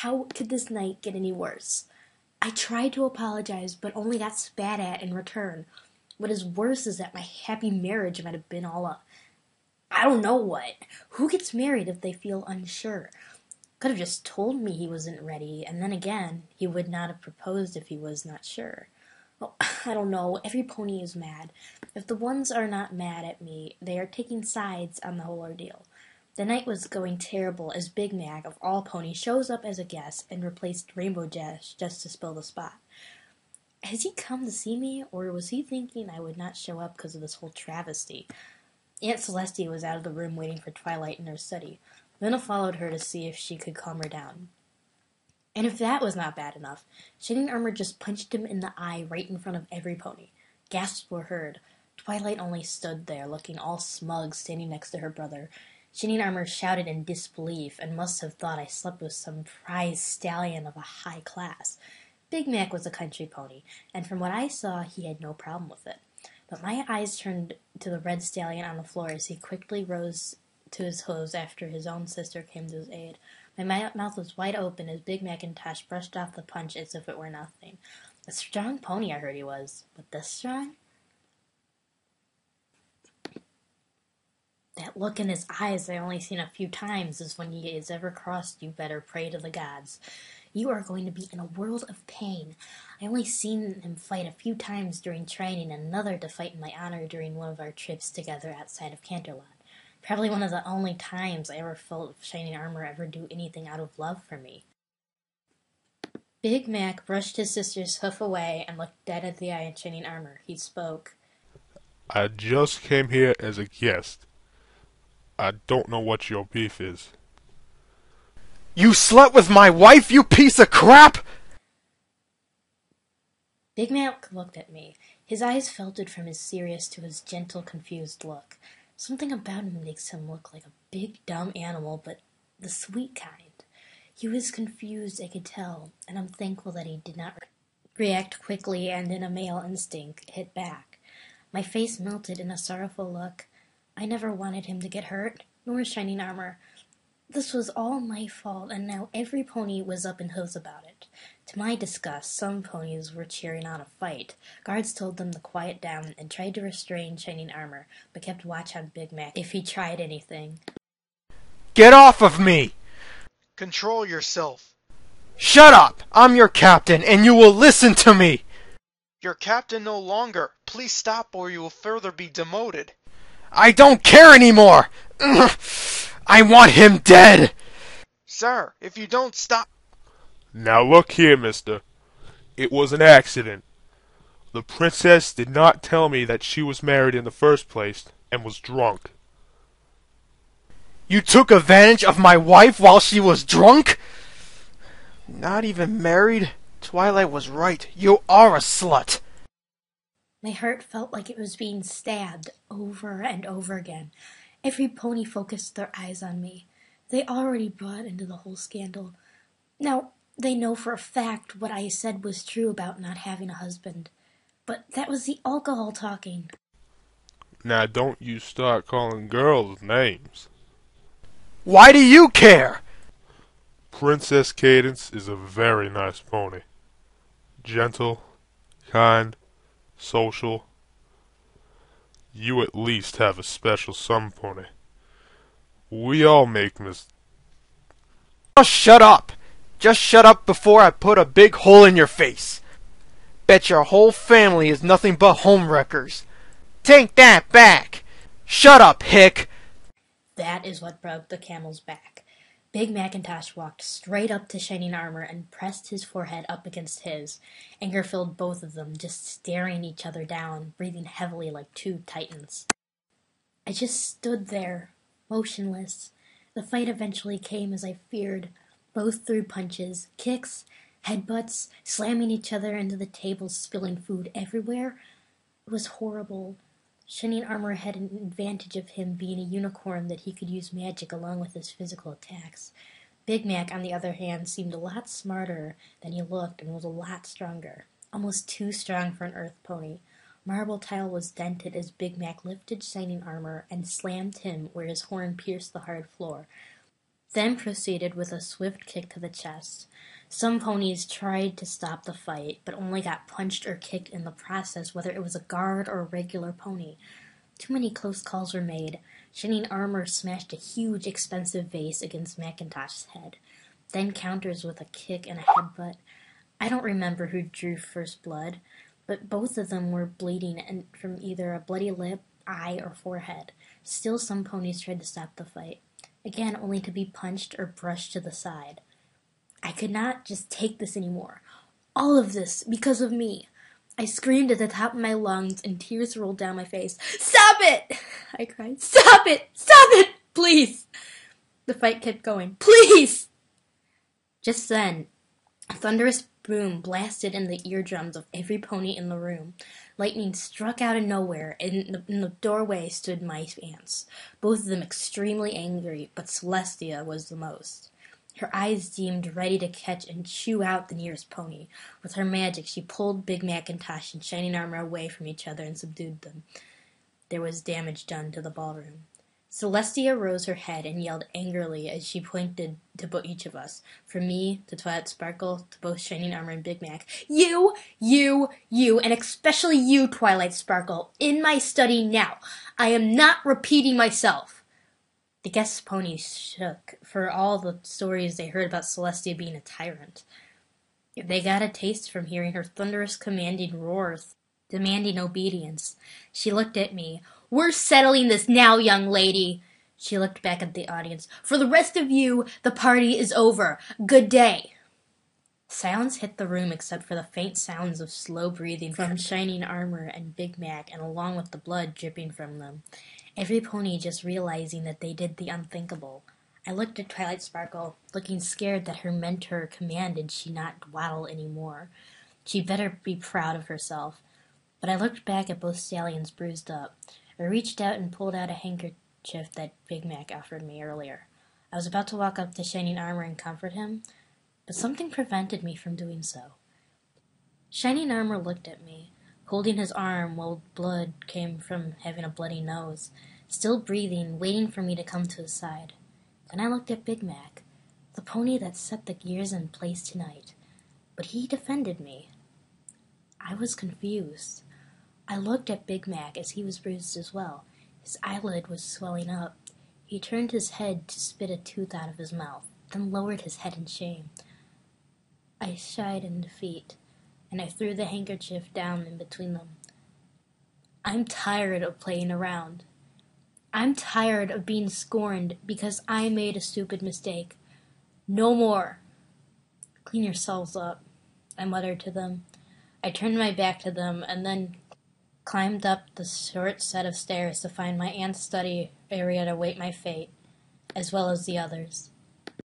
How could this night get any worse? I tried to apologize, but only got spat at in return. What is worse is that my happy marriage might have been all I don't know what. Who gets married if they feel unsure? Could have just told me he wasn't ready, and then again, he would not have proposed if he was not sure. Well, I don't know. Every pony is mad. If the ones are not mad at me, they are taking sides on the whole ordeal. The night was going terrible as Big Mac, of all ponies, shows up as a guest and replaced Rainbow Dash just to spill the spot. Has he come to see me, or was he thinking I would not show up because of this whole travesty? Aunt Celestia was out of the room waiting for Twilight in her study. Luna followed her to see if she could calm her down. And if that was not bad enough, Shining Armor just punched him in the eye right in front of every pony. Gasps were heard. Twilight only stood there, looking all smug, standing next to her brother. Shining Armor shouted in disbelief, and must have thought I slept with some prize stallion of a high class. Big Mac was a country pony, and from what I saw, he had no problem with it. But my eyes turned to the red stallion on the floor as he quickly rose to his hooves after his own sister came to his aid. My mouth was wide open as Big Macintosh brushed off the punch as if it were nothing. A strong pony I heard he was, but this strong? That look in his eyes I only seen a few times is when he has ever crossed you better pray to the gods. You are going to be in a world of pain. I only seen him fight a few times during training and another to fight in my honor during one of our trips together outside of Canterlot. Probably one of the only times I ever felt Shining Armor ever do anything out of love for me. Big Mac brushed his sister's hoof away and looked dead at the eye in Shining Armor. He spoke. I just came here as a guest. I don't know what your beef is. You slept with my wife, you piece of crap! Big Mac looked at me. His eyes filtered from his serious to his gentle, confused look. Something about him makes him look like a big, dumb animal, but the sweet kind. He was confused, I could tell, and I'm thankful that he did not react quickly and in a male instinct hit back. My face melted in a sorrowful look. I never wanted him to get hurt, nor Shining Armor. This was all my fault, and now every pony was up in hooves about it. To my disgust, some ponies were cheering on a fight. Guards told them to quiet down and tried to restrain Shining Armor, but kept watch on Big Mac if he tried anything. Get off of me! Control yourself. Shut up! I'm your captain, and you will listen to me! Your captain no longer. Please stop or you will further be demoted. I don't care anymore! I want him dead! Sir, if you don't stop... Now look here, mister. It was an accident. The princess did not tell me that she was married in the first place and was drunk. You took advantage of my wife while she was drunk? Not even married? Twilight was right. You are a slut. My heart felt like it was being stabbed over and over again. Every pony focused their eyes on me. They already brought into the whole scandal. Now, they know for a fact what I said was true about not having a husband. But that was the alcohol talking. Now don't you start calling girls names. Why do you care? Princess Cadence is a very nice pony. Gentle, kind, social. You at least have a special sun pony. We all make Oh, shut up! Just shut up before I put a big hole in your face. Bet your whole family is nothing but homewreckers. Take that back! Shut up, hick! That is what broke the camel's back. Big Macintosh walked straight up to Shining Armor and pressed his forehead up against his. Anger filled both of them, just staring each other down, breathing heavily like two titans. I just stood there, motionless. The fight eventually came as I feared. Both threw punches, kicks, headbutts, slamming each other into the tables, spilling food everywhere. It was horrible. Shining Armor had an advantage of him being a unicorn that he could use magic along with his physical attacks. Big Mac, on the other hand, seemed a lot smarter than he looked and was a lot stronger. Almost too strong for an earth pony. Marble Tile was dented as Big Mac lifted Shining Armor and slammed him where his horn pierced the hard floor. then proceeded with a swift kick to the chest. Some ponies tried to stop the fight, but only got punched or kicked in the process, whether it was a guard or a regular pony. Too many close calls were made. Shining Armor smashed a huge, expensive vase against Macintosh's head, then counters with a kick and a headbutt. I don't remember who drew first blood, but both of them were bleeding and from either a bloody lip, eye, or forehead. Still, some ponies tried to stop the fight, again only to be punched or brushed to the side. I could not just take this anymore. All of this because of me. I screamed at the top of my lungs and tears rolled down my face. "Stop it!" I cried. "Stop it! Stop it! Please!" The fight kept going. "Please!" Just then, a thunderous boom blasted in the eardrums of every pony in the room. Lightning struck out of nowhere, and in the doorway stood my aunts, both of them extremely angry, but Celestia was the most. Her eyes seemed ready to catch and chew out the nearest pony. With her magic, she pulled Big Macintosh and Shining Armor away from each other and subdued them. There was damage done to the ballroom. Celestia rose her head and yelled angrily as she pointed to each of us, from me to Twilight Sparkle to both Shining Armor and Big Mac. You, and especially you, Twilight Sparkle, in my study now. I am not repeating myself." The guest ponies shook for all the stories they heard about Celestia being a tyrant. They got a taste from hearing her thunderous commanding roars, demanding obedience. She looked at me. "We're settling this now, young lady." She looked back at the audience. "For the rest of you, the party is over. Good day." Silence hit the room except for the faint sounds of slow breathing from Shining Armor and Big Mac, and along with the blood dripping from them. Every pony just realizing that they did the unthinkable. I looked at Twilight Sparkle, looking scared that her mentor commanded she not waddle any more. She better be proud of herself. But I looked back at both stallions bruised up. I reached out and pulled out a handkerchief that Big Mac offered me earlier. I was about to walk up to Shining Armor and comfort him, but something prevented me from doing so. Shining Armor looked at me, holding his arm while blood came from having a bloody nose, still breathing, waiting for me to come to his side. Then I looked at Big Mac, the pony that set the gears in place tonight, but he defended me. I was confused. I looked at Big Mac as he was bruised as well. His eyelid was swelling up. He turned his head to spit a tooth out of his mouth, then lowered his head in shame. I shied in defeat, and I threw the handkerchief down in between them. I'm tired of playing around. I'm tired of being scorned because I made a stupid mistake. No more. Clean yourselves up, I muttered to them. I turned my back to them and then climbed up the short set of stairs to find my aunt's study area to wait my fate, as well as the others.